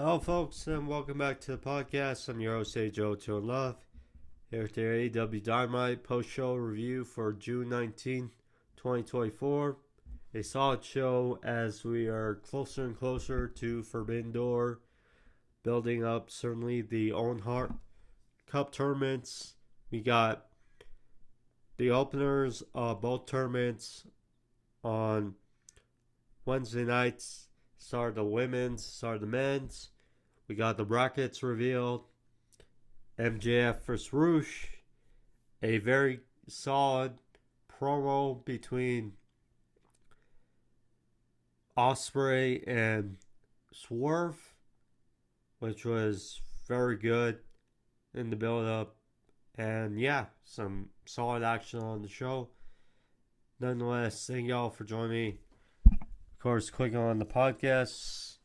Hello, folks, and welcome back to the podcast. I'm your host, Joe to Love. Here with the Aew Dynamite post-show review for June 19, 2024. A solid show as we are closer and closer to Forbidden Door, building up certainly the Owen Hart Cup tournaments. We got the openers of both tournaments on Wednesday nights. Started the women's, started the men's. We got the brackets revealed. MJF vs. Roosh. A very solid promo between Ospreay and Swerve, which was very good in the build-up. And yeah, some solid action on the show. Nonetheless, thank y'all for joining me. Of course, clicking on the podcast.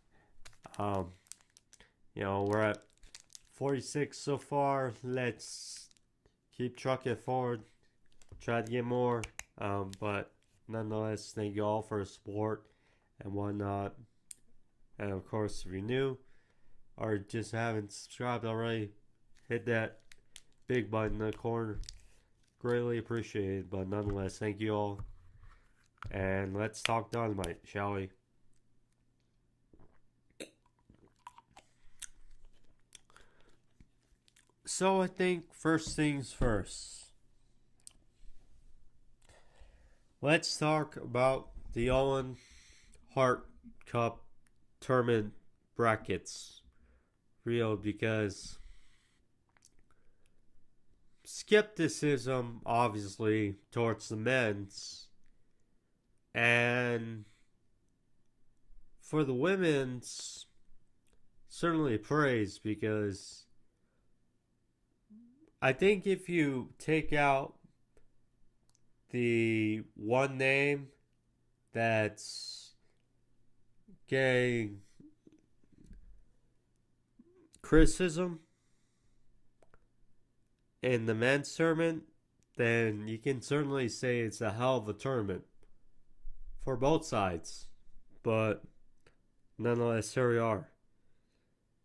We're at 46 so far. Let's keep trucking forward. Try to get more. But nonetheless, thank you all for the support and whatnot. And of course, if you're new or just haven't subscribed already, hit that big button in the corner. Greatly appreciated. But nonetheless, thank you all. And let's talk Dynamite, shall we? So I think first things first. Let's talk about the Owen Hart Cup tournament brackets. Real, because skepticism, obviously, towards the men's. And for the women's, certainly praise, because I think if you take out the one name that's getting criticism in the men's tournament, then you can certainly say it's a hell of a tournament for both sides. But nonetheless, here we are.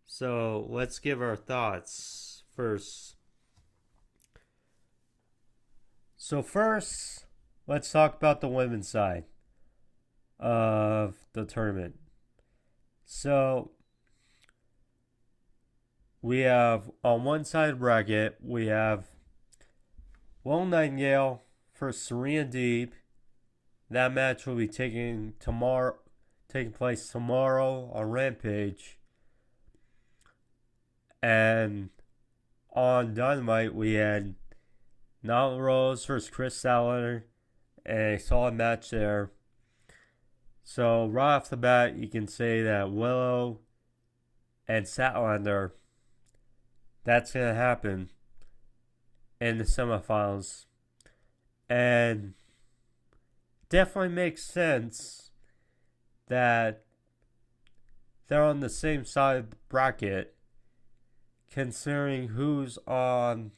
So let's give our thoughts first. So first, let's talk about the women's side of the tournament. So we have on one side of the bracket, we have Will Nightingale for Serena Deeb. That match will be taking place tomorrow on Rampage. And on Dynamite, we had Nyla Rose versus Chris Statlander, and a solid match there. So right off the bat, you can say that Willow and Statlander, that's going to happen in the semifinals. And definitely makes sense that they're on the same side of the bracket, considering who's on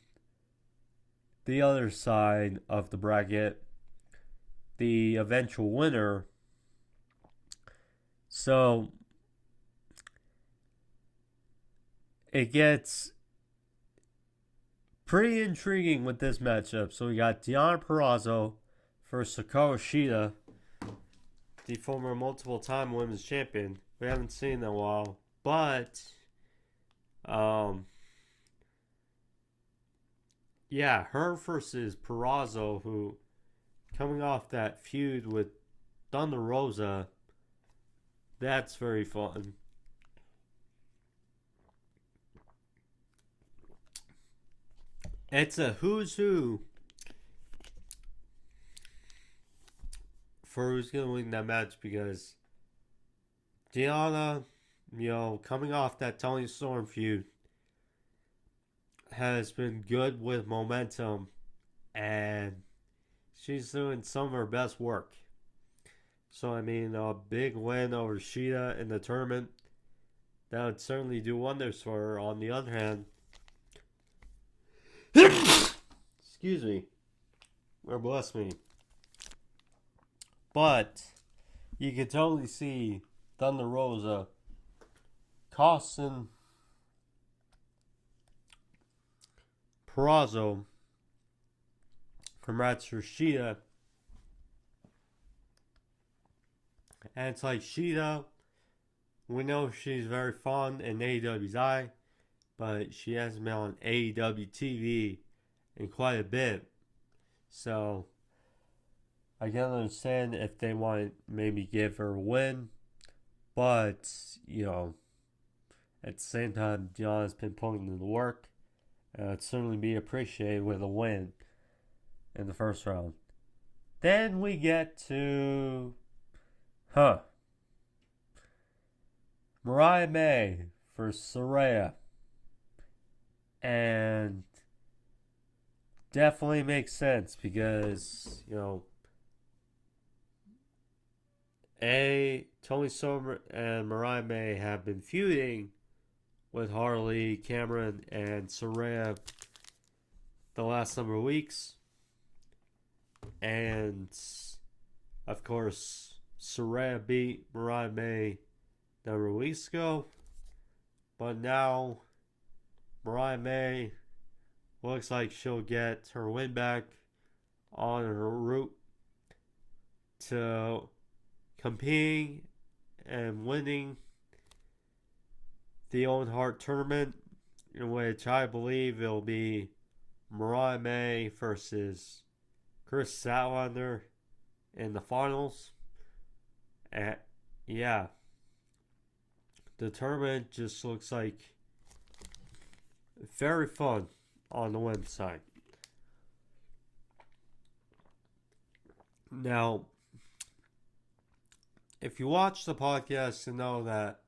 the other side of the bracket, the eventual winner. So it gets pretty intriguing with this matchup. So we got Deonna Purrazzo versus Hikaru Shida, the former multiple-time women's champion. We haven't seen in a while, but her versus Purrazzo, who coming off that feud with Thunder Rosa, that's very fun. It's a who's who for who's going to win that match, because Deonna, coming off that Toni Storm feud, has been good with momentum, and she's doing some of her best work. So, a big win over Shida in the tournament, that would certainly do wonders for her. On the other hand, excuse me, or bless me, but you can totally see Thunder Rosa costing Perazo from Shida. And it's like Shida, we know she's very fun in AEW's eye, but she hasn't been on AEW TV in quite a bit. So I can understand if they want to maybe give her a win, but at the same time, Deonna's been putting in the work. It'd certainly be appreciated with a win in the first round. Then we get to Mariah May for Saraya. And definitely makes sense because, Tony Storm and Mariah May have been feuding with Harley, Cameron, and Saraya the last number of weeks. And, of course, Saraya beat Mariah May a number of weeks ago. But now, Mariah May looks like she'll get her win back on her route to competing and winning the Owen Hart tournament, in which I believe it'll be Mariah May versus Chris Statlander in the finals. And yeah, the tournament just looks like very fun on the women's side. Now, if you watch the podcast, you know that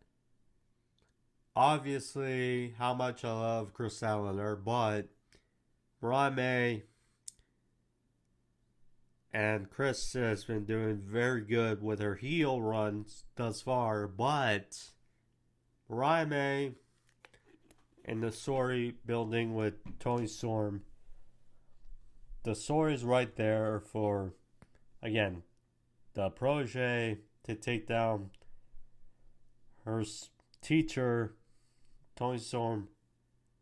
obviously how much I love Chris Statlander, but Mariah May and Chris has been doing very good with her heel runs thus far, but Mariah May and the story building with Tony Storm, the story is right there for, again, the protege to take down her teacher, Tony Storm,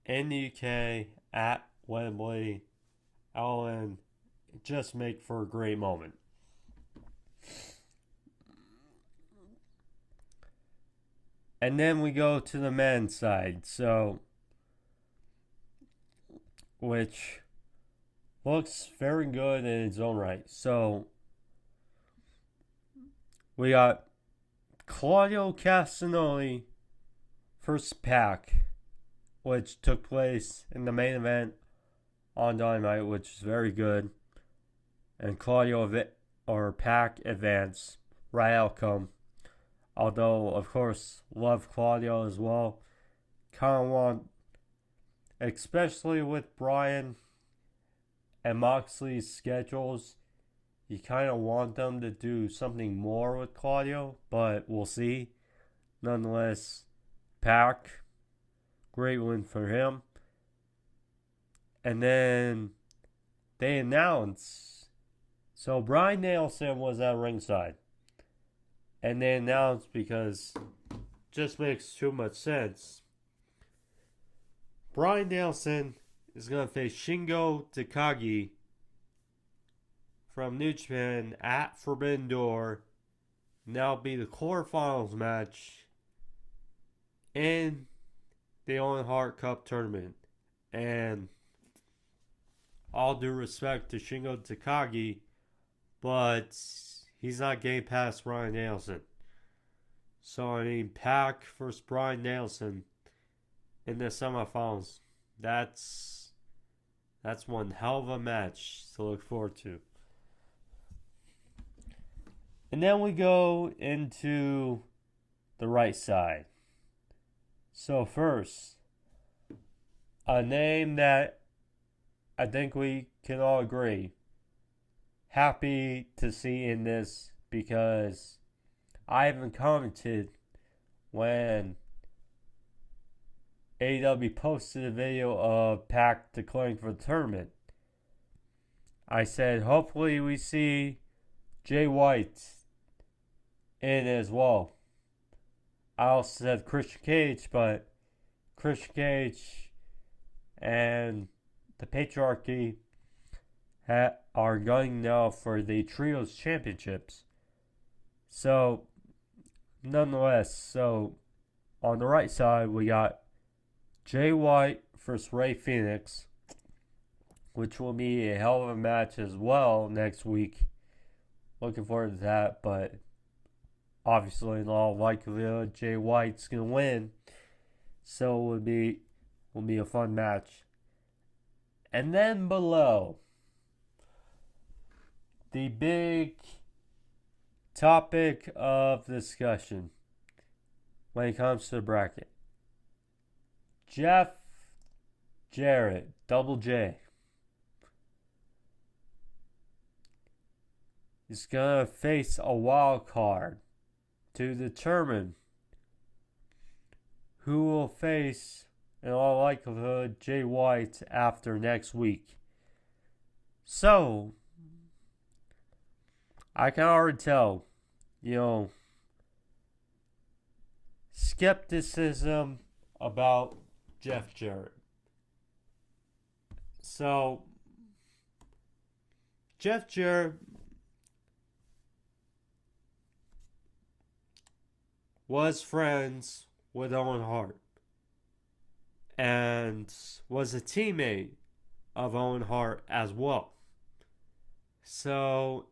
in the UK at Wembley. Ellen, just make for a great moment. And then we go to the men's side, which looks very good in its own right. So we got Claudio Castagnoli versus Pac, which took place in the main event on Dynamite, which is very good. And Pac advanced. Right outcome. Although, of course, love Claudio as well. Kind of want, especially with Bryan and Moxley's schedules, you kind of want them to do something more with Claudio, but we'll see. Nonetheless, Pac, great win for him. And then they announced, so Bryan Danielson was at ringside. And they announced, because it just makes too much sense, Bryan Danielson is going to face Shingo Takagi from New Japan at Forbidden Door. And that'll be the quarterfinals match in the Owen Hart Cup tournament. And all due respect to Shingo Takagi, but he's not getting past Bryan Danielson. So, Pac versus Bryan Danielson in the semifinals. That's one hell of a match to look forward to. And then we go into the right side. So first, a name that I think we can all agree, happy to see in this, because I haven't commented when AEW posted a video of Pac declaring for the tournament. I said, hopefully we see Jay White in as well. I also said Christian Cage, but Christian Cage and the Patriarchy are going now for the Trios Championships. So, nonetheless, so on the right side, we got Jay White versus Ray Phoenix, which will be a hell of a match as well next week. Looking forward to that, but obviously, in all likelihood, Jay White's gonna win, so it will be a fun match. And then below, the big topic of discussion when it comes to the bracket: Jeff Jarrett, Double J, is gonna face a wild card to determine who will face, in all likelihood, Jay White after next week. So, I can already tell, skepticism about Jeff Jarrett. So, Jeff Jarrett was friends with Owen Hart and was a teammate of Owen Hart as well. So,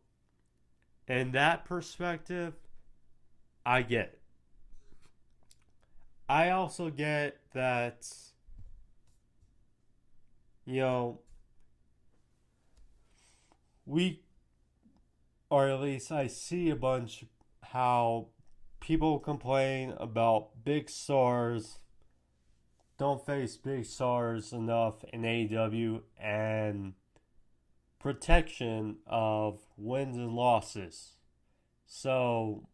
in that perspective, I get it. I also get that, we, or at least I see a bunch how people complain about big stars don't face big stars enough in AEW and protection of wins and losses. So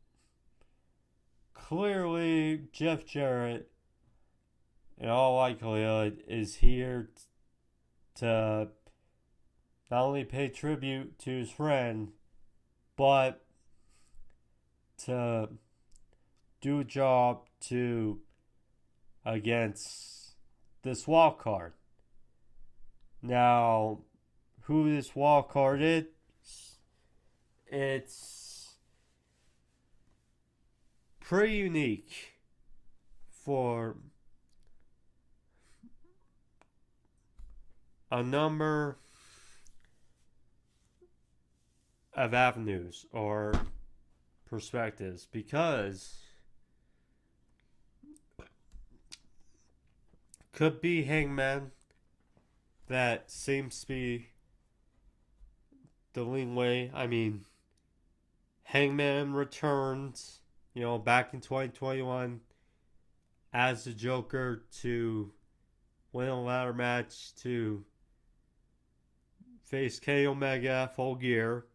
clearly Jeff Jarrett, in all likelihood, is here to not only pay tribute to his friend, but to do a job against this wild card. Now, who this wild card is, it's pretty unique for a number of avenues or perspectives, because could be Hangman, that seems to be the lean way. I mean, Hangman returned, back in 2021 as the Joker to win a ladder match to face Kenny Omega full gear.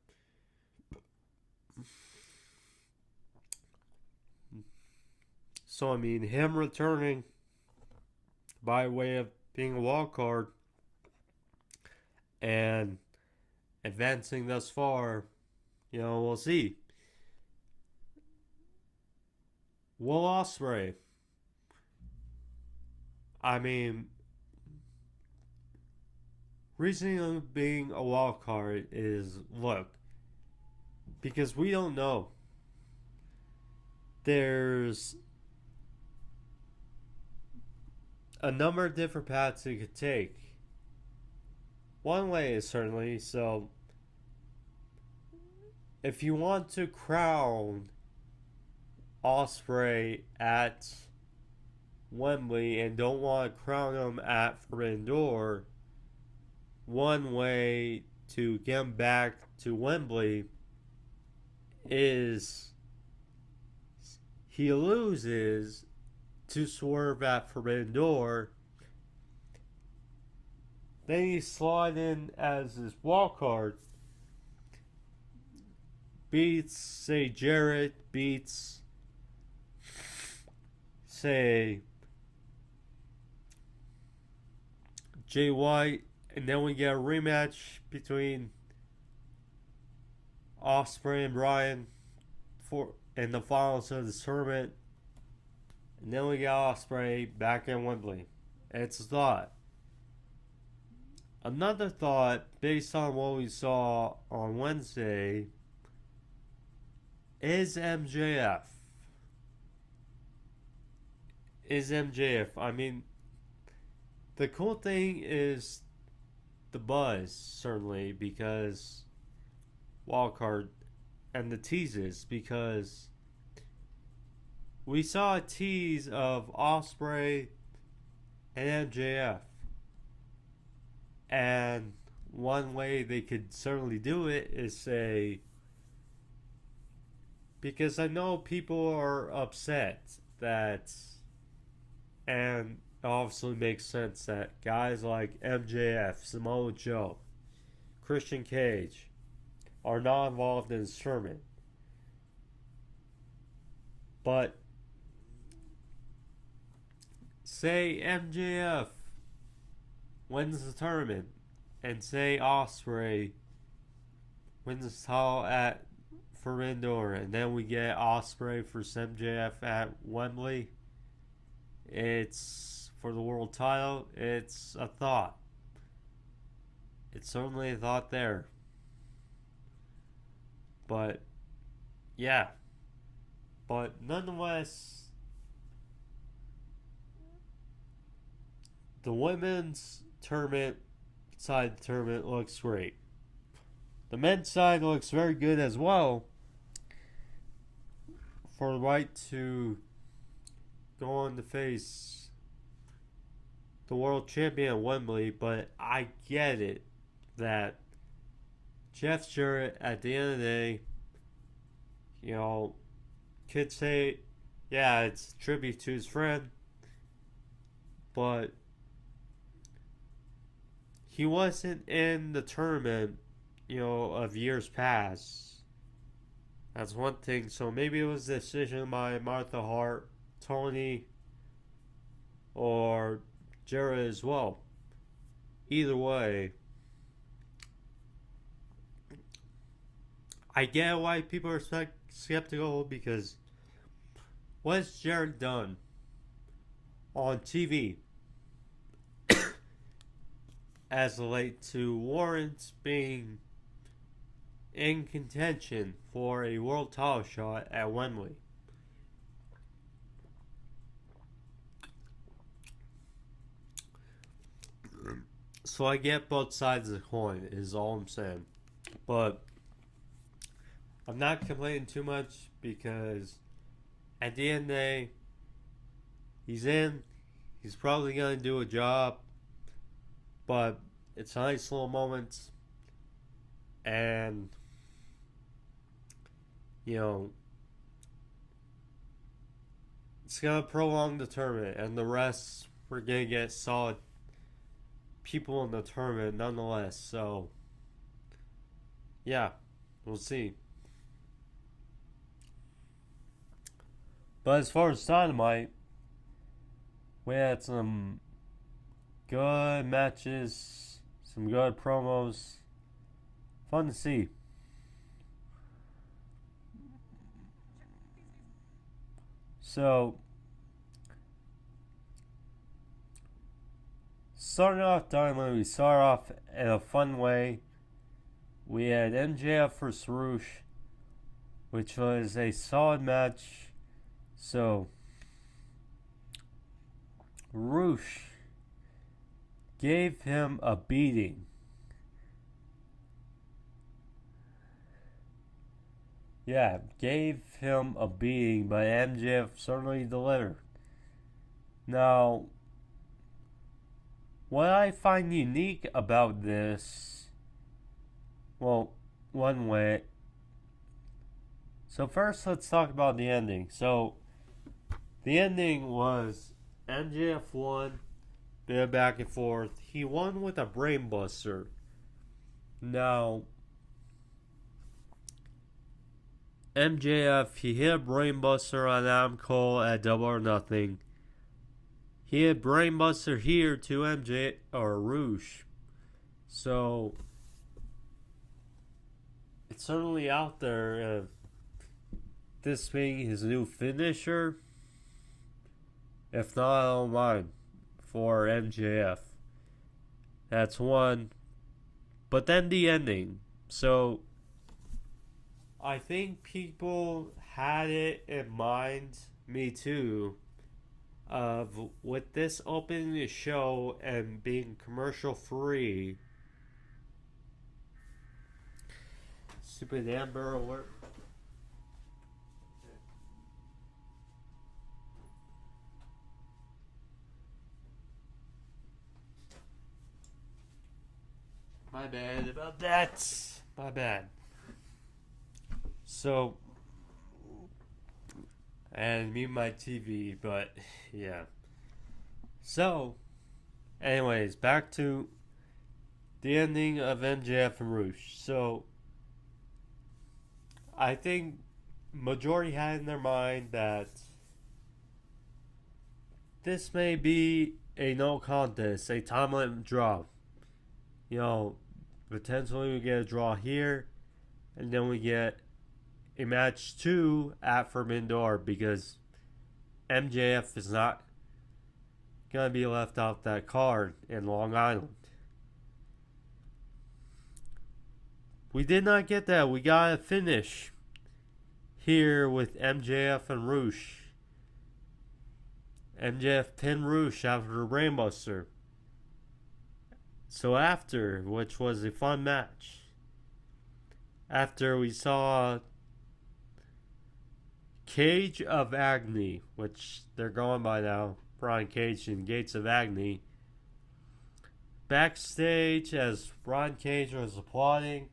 So, I mean, him returning by way of being a wild card and advancing thus far, we'll see. Will Ospreay, I mean, reasoning of being a wild card is, look, because we don't know. There's a number of different paths it could take. One way is certainly, so if you want to crown Ospreay at Wembley and don't want to crown him at Forbidden Door, one way to get him back to Wembley is he loses to Swerve at Forbidden Door. Then you slide in as his wild card. Beats, say, Jarrett. Beats, say, Jay White. And then we get a rematch between Ospreay and Bryan in the finals of the tournament. And then we got Ospreay back in Wembley. It's a thought. Another thought, based on what we saw on Wednesday, is MJF. I mean, the cool thing is the buzz, certainly, because wildcard and the teases, because we saw a tease of Ospreay and MJF. And one way they could certainly do it is say, because I know people are upset that, and it obviously makes sense that guys like MJF, Samoa Joe, Christian Cage are not involved in this tournament. But say MJF wins the tournament, and say Ospreay wins the title at Forbidden, and then we get Ospreay versus MJF at Wembley. It's for the world title. It's a thought. It's certainly a thought there. But yeah. But nonetheless, the women's tournament side of the tournament looks great. The men's side looks very good as well, for the right to go on to face the world champion at Wembley. But I get it that Jeff Jarrett, at the end of the day, could say, yeah, it's a tribute to his friend, but he wasn't in the tournament, of years past. That's one thing. So maybe it was a decision by Martha Hart, Tony, or Jarrett as well. Either way, I get why people are skeptical, because what has Jarrett done on TV as of late to warrant being in contention for a world title shot at Wembley? So I get both sides of the coin, is all I'm saying. But I'm not complaining too much, because at the end of the day, he's in. He's probably going to do a job. But it's a nice little moment. And, it's going to prolong the tournament. And the rest, we're going to get solid people in the tournament nonetheless. So, yeah, we'll see. But as far as Dynamite, we had some good matches, some good promos. Fun to see. So, starting off Dynamite, we start off in a fun way. We had MJF vs. Roosh, which was a solid match. So, Roosh gave him a beating. Yeah, gave him a beating, but MJF certainly delivered. Now, what I find unique about this, well, one way. So first, let's talk about the ending. So, the ending was MJF won, bit of back and forth. He won with a brainbuster. Now, MJF, he hit a brainbuster on Adam Cole at Double or Nothing. He hit brainbuster here to MJ or Roosh. So, it's certainly out there. This being his new finisher. if not online, for MJF. That's one. But then the ending. So I think people had it in mind, me too, of with this opening the show and being commercial free. Stupid Amber Alert. My bad about that. My bad. So, and mute my TV, but yeah. So, anyways, back to the ending of MJF and Roosh. So, I think majority had in their mind that this may be a no contest, a time limit draw. You know, potentially we get a draw here, and then we get a match 2 at Forbidden Door because MJF is not going to be left off that card in Long Island. We did not get that. We got a finish here with MJF and Roosh. MJF pinned Roosh after the Brainbuster. So after, which was a fun match, after we saw Cage of Agony, which they're going by now, Brian Cage and Gates of Agony, backstage as Brian Cage was applauding,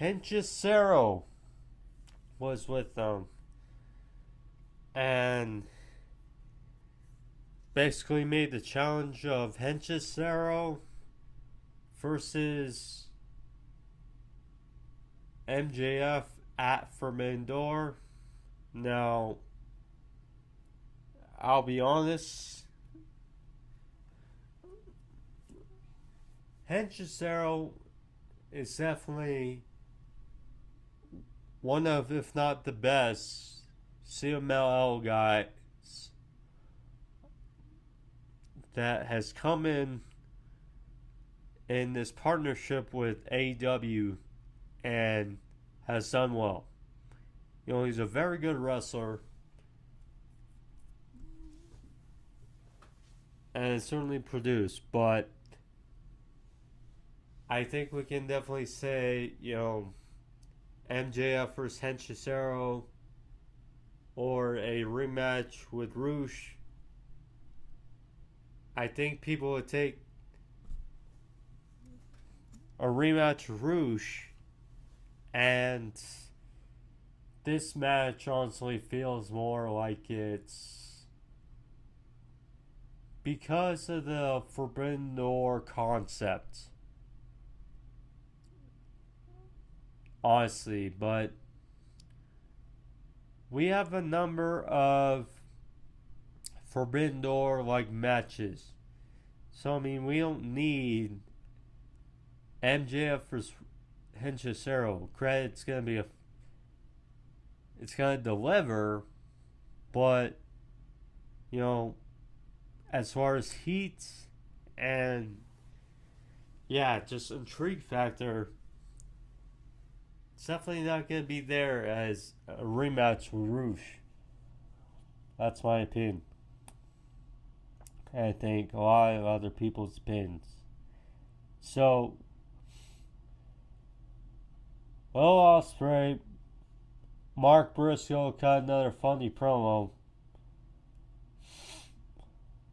Henchicero was with them and basically made the challenge of Henchicero versus MJF at Forbidden Door. Now, I'll be honest, Henchicero is definitely one of, if not the best, CMLL guys that has come in this partnership with AEW and has done well. You know, he's a very good wrestler and certainly produced, but I think we can definitely say, you know, MJF versus Henchicero or a rematch with Roosh. I think people would take a rematch with Roosh, and this match honestly feels more like it's because of the Forbidden Door concept. Honestly, but we have a number of Forbidden Door like matches. So I mean, we don't need MJF versus Henchicero. Credit's gonna be it's gonna deliver, but you know, as far as heat and yeah, just intrigue factor, it's definitely not gonna be there as a rematch with Roosh. That's my opinion. I think a lot of other people's opinions. So, Will Ospreay, Mark Briscoe cut another funny promo.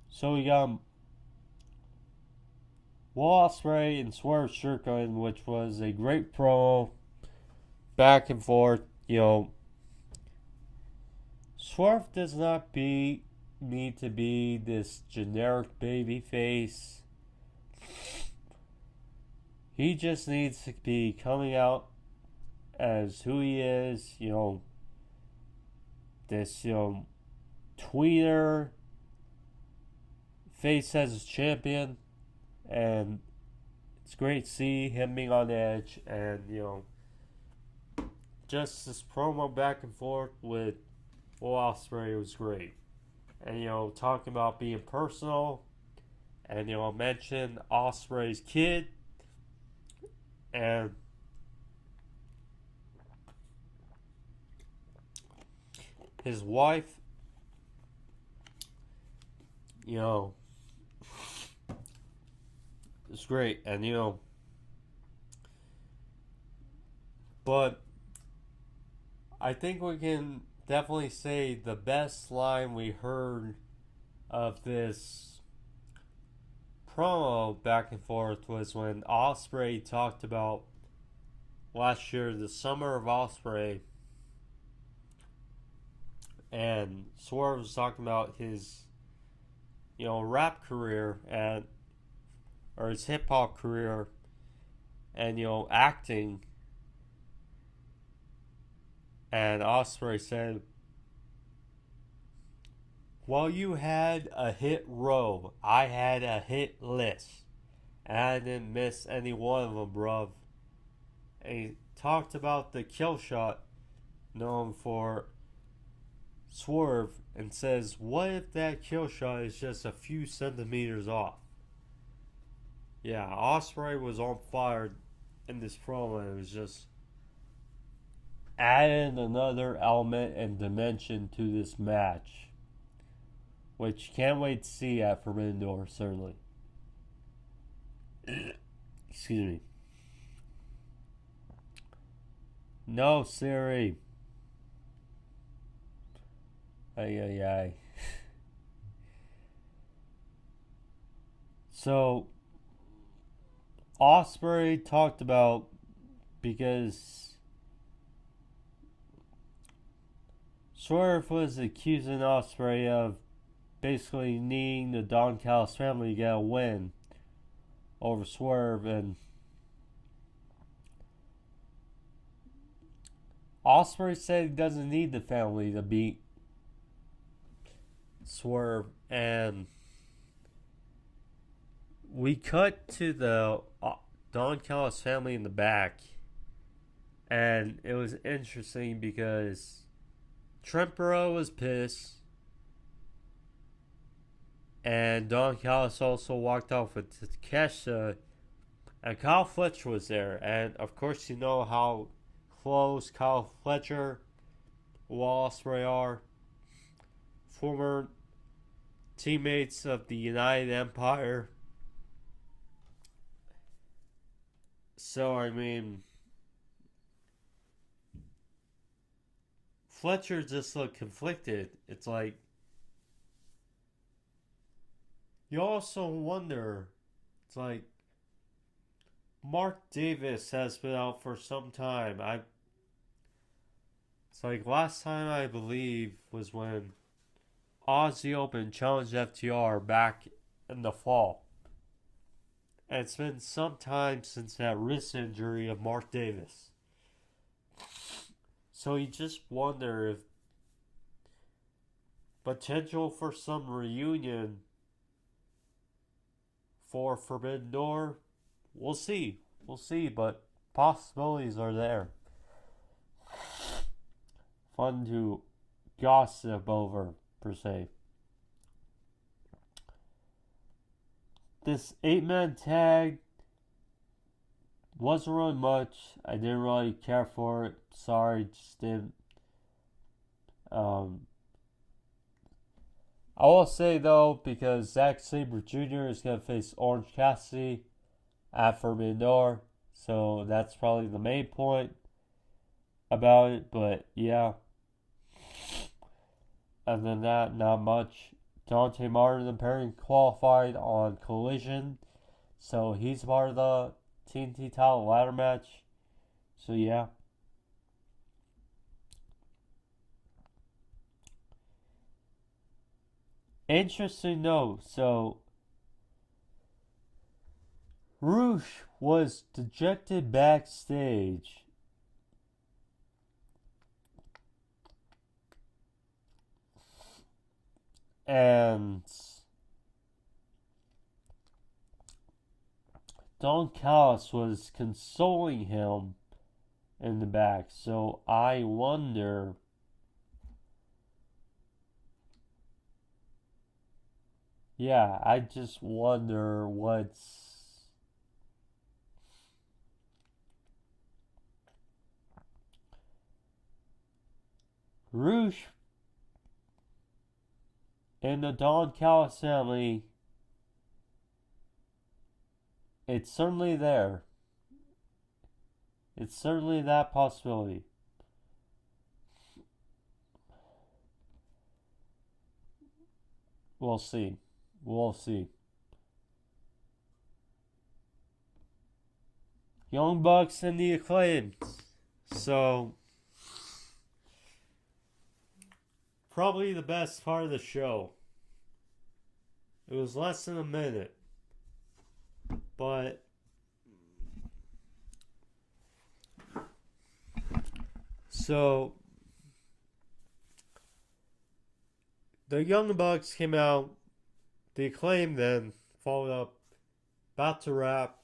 So we got Will Ospreay and Swerve Strickland, which was a great promo, back and forth. You know, Swerve does not need to be this generic baby face. He just needs to be coming out as who he is, you know, this, you know, tweener face as his champion, and it's great to see him being on edge, and, you know, just this promo back and forth with Will Ospreay was great. and talking about being personal, and mention Ospreay's kid, and his wife. It's great, and but I think we can definitely say the best line we heard of this promo back and forth was when Ospreay talked about last year, the summer of Ospreay, and Swerve was talking about his, rap career or his hip hop career, and acting. And Ospreay said, "While you had a hit row, I had a hit list, and I didn't miss any one of them, bruv." And he talked about the kill shot known for Swerve, and says, "What if that kill shot is just a few centimeters off?" Yeah, Ospreay was on fire in this promo. It was just added another element and dimension to this match, which can't wait to see at Forbidden Door, certainly. Excuse me. No, Siri. Ay, ay, ay. So, Ospreay talked about, because Swerve was accusing Ospreay of basically needing the Don Callis family to get a win over Swerve, and Ospreay said he doesn't need the family to beat Swerve, and we cut to the Don Callis family in the back, and it was interesting because Trent Burrow was pissed, and Don Callis also walked off with Takeshita, and Kyle Fletcher was there, and of course you know how close Kyle Fletcher, Will Ospreay are, former teammates of the United Empire. So, I mean, Fletcher just looked conflicted. It's like, you also wonder, it's like, Mark Davis has been out for some time. It's like last time I believe was when Aussie Open challenged FTR back in the fall. And it's been some time since that wrist injury of Mark Davis. So you just wonder if potential for some reunion for Forbidden Door. We'll see. But possibilities are there. Fun to gossip over, per se. This 8-man tag wasn't really much. I didn't really care for it. Sorry, just didn't. I will say though, because Zack Sabre Jr. is going to face Orange Cassidy at Forbidden Door, so that's probably the main point about it. But yeah, other than that, not much. Dante Martin apparently qualified on Collision, so he's part of the TNT title ladder match. So yeah. Interesting note. So Roosh was dejected backstage. And Don Callis was consoling him in the back. So I wonder yeah, I just wonder what's Roosh and the Don Callis family. It's certainly there. It's certainly that possibility. We'll see. We'll see. Young Bucks and the Acclaimed. So, probably the best part of the show. It was less than a minute. But so the Young Bucks came out, the Acclaim then followed up, about to wrap,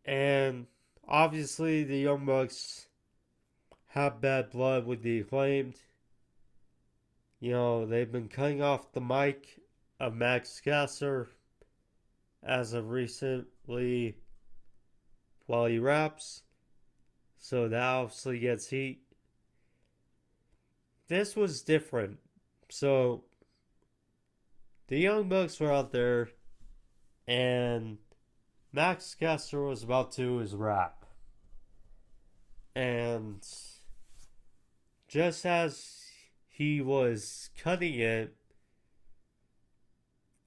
and obviously the Young Bucks have bad blood with the Acclaimed. You know, they've been cutting off the mic of Max Caster as of recently while he raps. So that obviously gets heat. This was different. So the Young Bucks were out there and Max Caster was about to do his rap. And just as he was cutting it,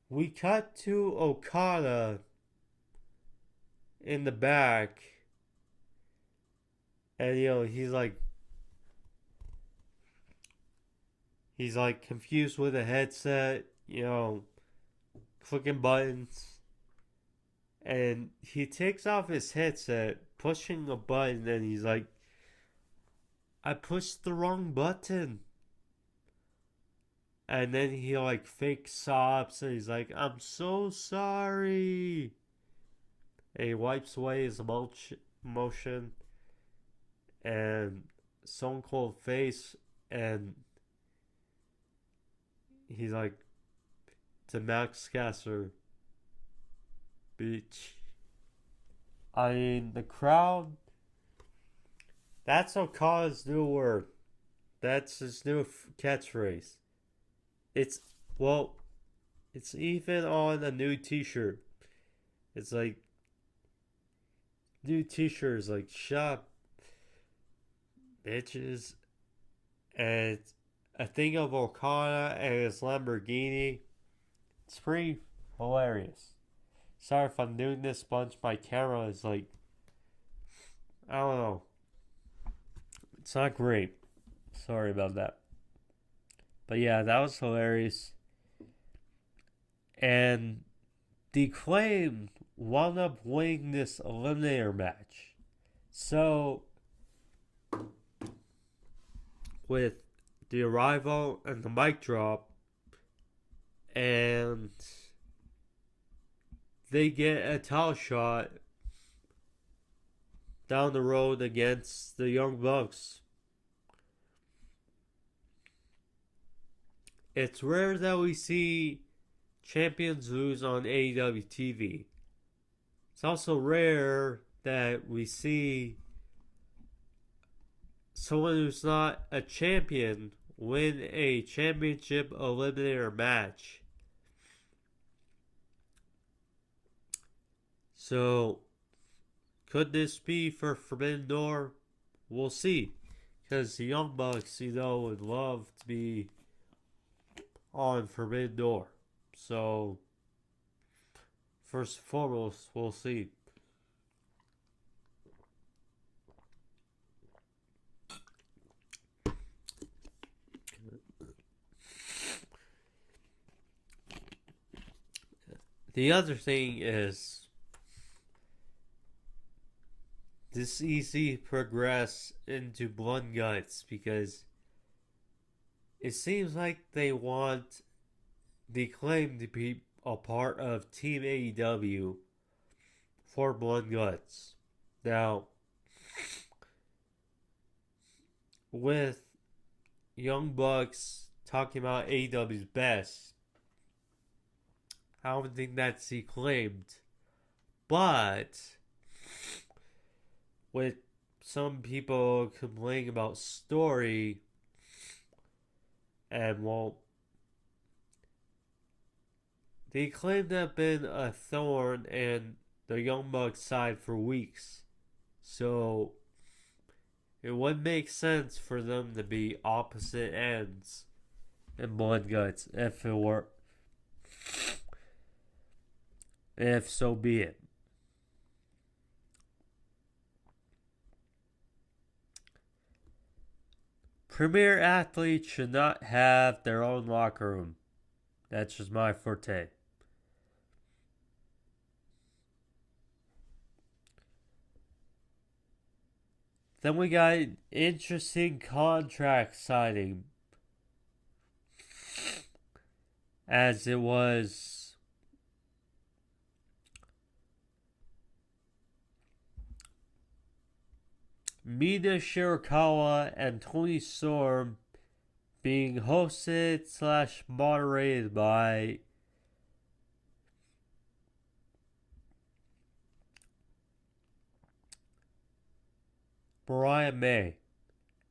we cut to Okada in the back. And you know, he's like confused with a headset, you know, clicking buttons. And he takes off his headset, pushing a button, and he's like, I pushed the wrong button. And then he like fake sobs and he's like, I'm so sorry. And he wipes away his emotion and Stone Cold face, and he's like to Max Caster, bitch. I mean, the crowd, that's Okada's new word. That's his new catchphrase. It's, well, it's even on a new t-shirt. It's like, new t-shirts like, shop, bitches. And a thing of Okada and his Lamborghini. It's pretty hilarious. Sorry if I'm doing this bunch. My camera is like, I don't know. It's not great. Sorry about that. But yeah, that was hilarious. And the Acclaim wound up winning this Eliminator match. So, with the arrival and the mic drop, and they get a title shot down the road against the Young Bucks. It's rare that we see champions lose on AEW TV. It's also rare that we see someone who's not a champion win a championship eliminator match. So, could this be for Forbidden Door? We'll see. Because the Young Bucks, you know, would love to be on Forbidden Door. So, first and foremost, we'll see. The other thing is, this easy progress into Blood and Guts because it seems like they want the Acclaim to be a part of Team AEW for Blood and Guts. Now, with Young Bucks talking about AEW's best. I don't think that's he claimed. But with some people complaining about story, and well, they claim to have been a thorn in the Young Bucks side for weeks. So it would make sense for them to be opposite ends in Blood Guts if it were. If so be it. Premier athletes should not have their own locker room. That's just my forte. Then we got an interesting contract signing. As it was Mina Shirakawa and Tony Storm being hosted / moderated by Mariah May.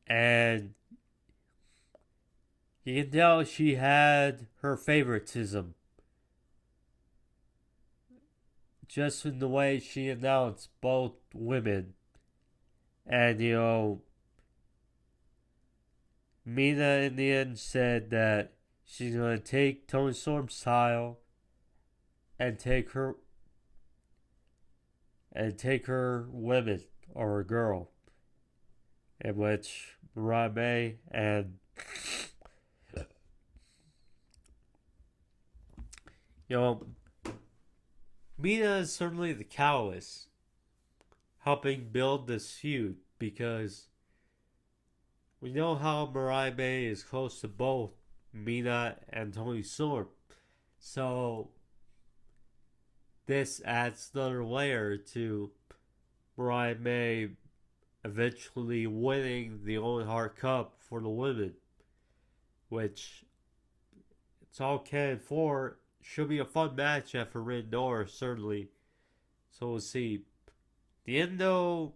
And you can tell she had her favoritism. Just in the way she announced both women. And, Mina in the end said that she's going to take Tony Storm's style and take her women or a girl. In which Mariah May and Mina is certainly the catalyst helping build this feud, because we know how Mariah May is close to both Mina and Tony Storm. So this adds another layer to Mariah May eventually winning the Owen Hart Cup for the women, which it's all canon for. Should be a fun match at Forbidden Door, certainly. So we'll see. The end, though,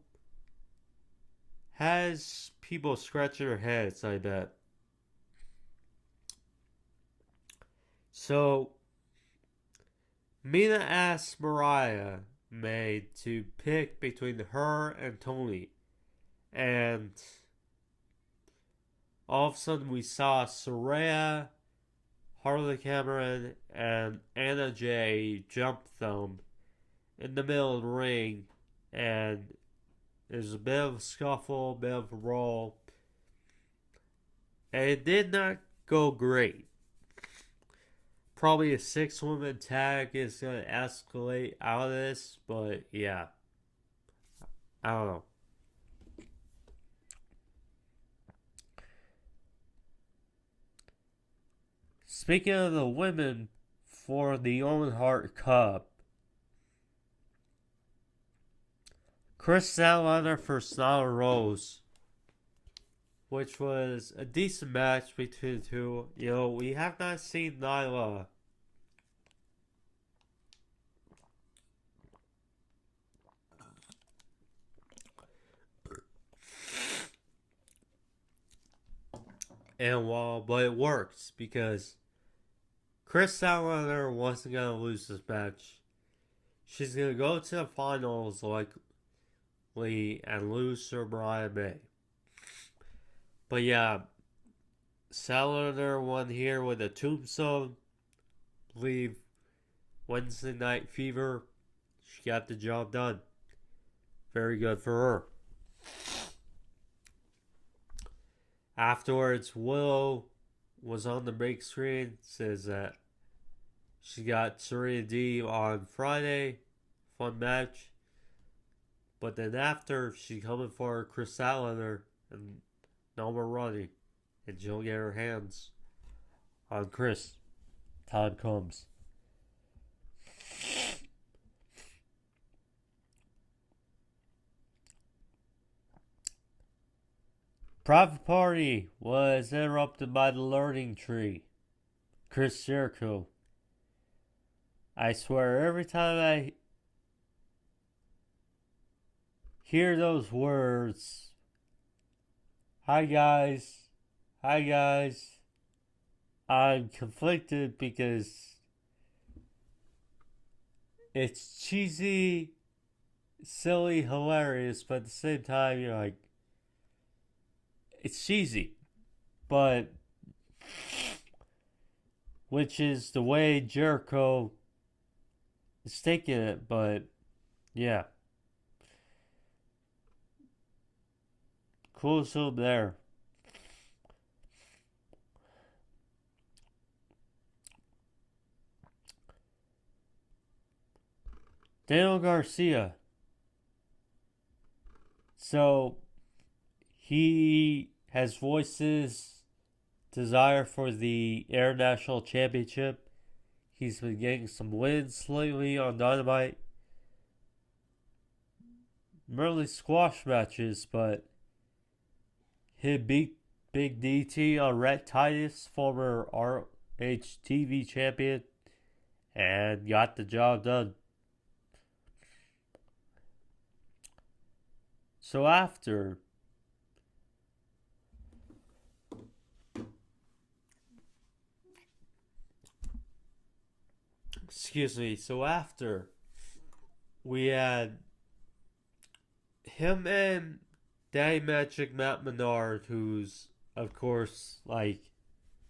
has people scratching their heads, I bet. So, Mina asked Mariah May to pick between her and Tony. And all of a sudden we saw Saraya, Harley Cameron, and Anna Jay jump them in the middle of the ring. And there's a bit of a scuffle, a bit of a roll. And it did not go great. Probably a 6-woman tag is going to escalate out of this, but yeah. I don't know. Speaking of the women for the Owen Hart Cup, Chris Statlander for Nyla Rose, which was a decent match between the two. We have not seen Nyla in a while, but it works because Chris Statlander wasn't going to lose this match. She's going to go to the finals likely and lose to Mariah May. But yeah, Statlander won here with a tombstone. I believe Wednesday Night Fever. She got the job done. Very good for her. Afterwards, Willow was on the break screen. Says that she got Serena D on Friday. Fun match. But then after, she coming for Chris Statlander and no more running. And she'll get her hands on Chris. Time comes. private party was interrupted by the learning tree. Chris Jericho. I swear, every time I hear those words, hi guys, I'm conflicted because it's cheesy, silly, hilarious, but at the same time, you're like, it's cheesy, but which is the way Jericho is taking it, but yeah. Cool soup there. Daniel Garcia. So he has voiced his desire for the International Championship. He's been getting some wins lately on Dynamite. Merely squash matches, but he beat Big DT on Rhett Titus, former RH TV champion, and got the job done. So after we had him and Daddy Magic Matt Menard, who's of course like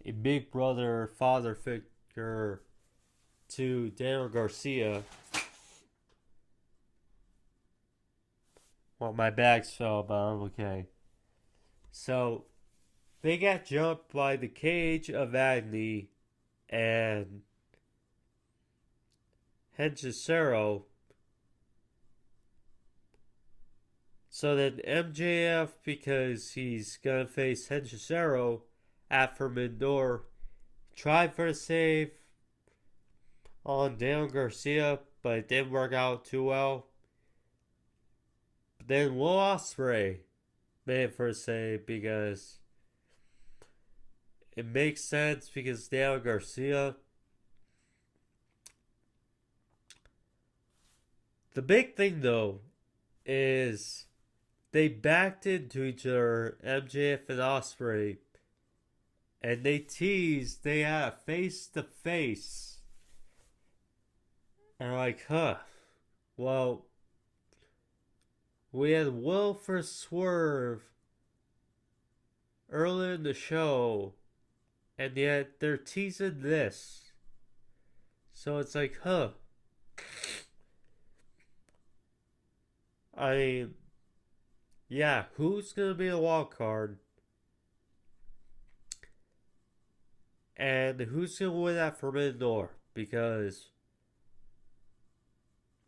a big brother, father figure to Daniel Garcia. Well, my bags fell, but I'm okay. So they got jumped by the Cage of Agony and Hechicero. So then MJF, because he's gonna face Hechicero at Forbidden Door, tried for a save on Daniel Garcia, but it didn't work out too well. But then Will Ospreay made it for a save because it makes sense because Daniel Garcia. The big thing though is they backed into each other, MJF and Ospreay, and they teased they had a face to face. And like, well, we had Will for Swerve earlier in the show, and yet they're teasing this. So it's like, I mean, yeah, who's going to be the wild card? And who's going to win that Forbidden Door? Because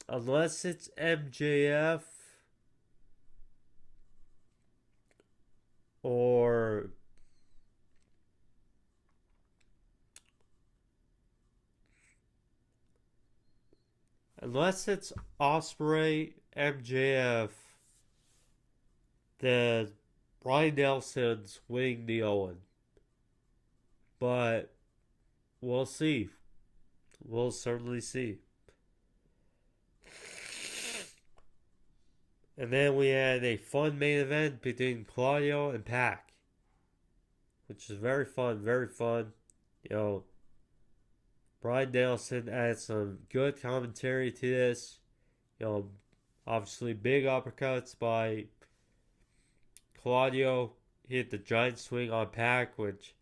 unless it's MJF or unless it's Ospreay, MJF, then Brian Nelson's winning the Owen. But we'll see. We'll certainly see. And then we had a fun main event between Claudio and Pac, which is very fun, very fun. You know, Brian Nelson added some good commentary to this. You know, obviously big uppercuts by Claudio. He hit the giant swing on Pac, which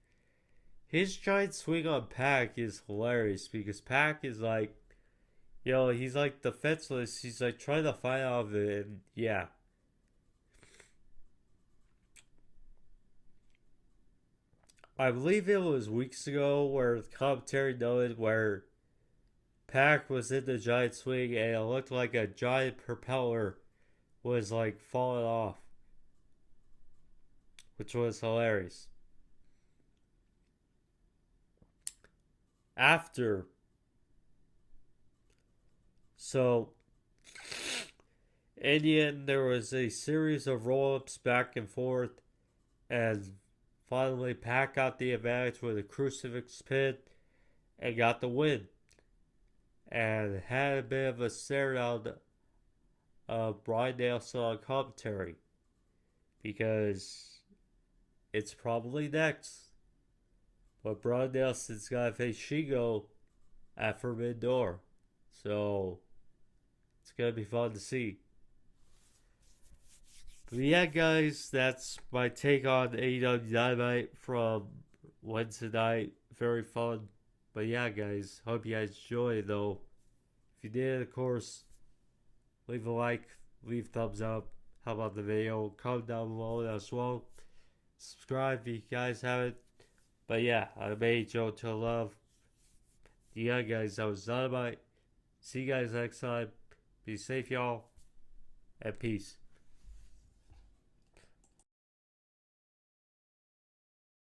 his giant swing on Pac is hilarious because Pac is like, you know, he's like defenseless. He's like trying to fight out of it, and yeah. I believe it was weeks ago where the commentary noted where Pac was in the giant swing and it looked like a giant propeller was like falling off, which was hilarious. After, so in the end, there was a series of roll ups back and forth. and finally Pac got the advantage with a crucifix pin and got the win. And had a bit of a stare down of Bryan Danielson on commentary because it's probably next. But Bryan Danielson's got to face Shingo at Forbidden Door. So it's going to be fun to see. But yeah, guys, that's my take on AEW Dynamite from Wednesday night. Very fun. But yeah, guys, hope you guys enjoy it, though. If you did, of course, leave a like, leave a thumbs up. How about the video? Comment down below as well. Subscribe if you guys haven't. But yeah, I'm Joe to love. Yeah, guys, that was Dynamite. See you guys next time. Be safe, y'all. And peace.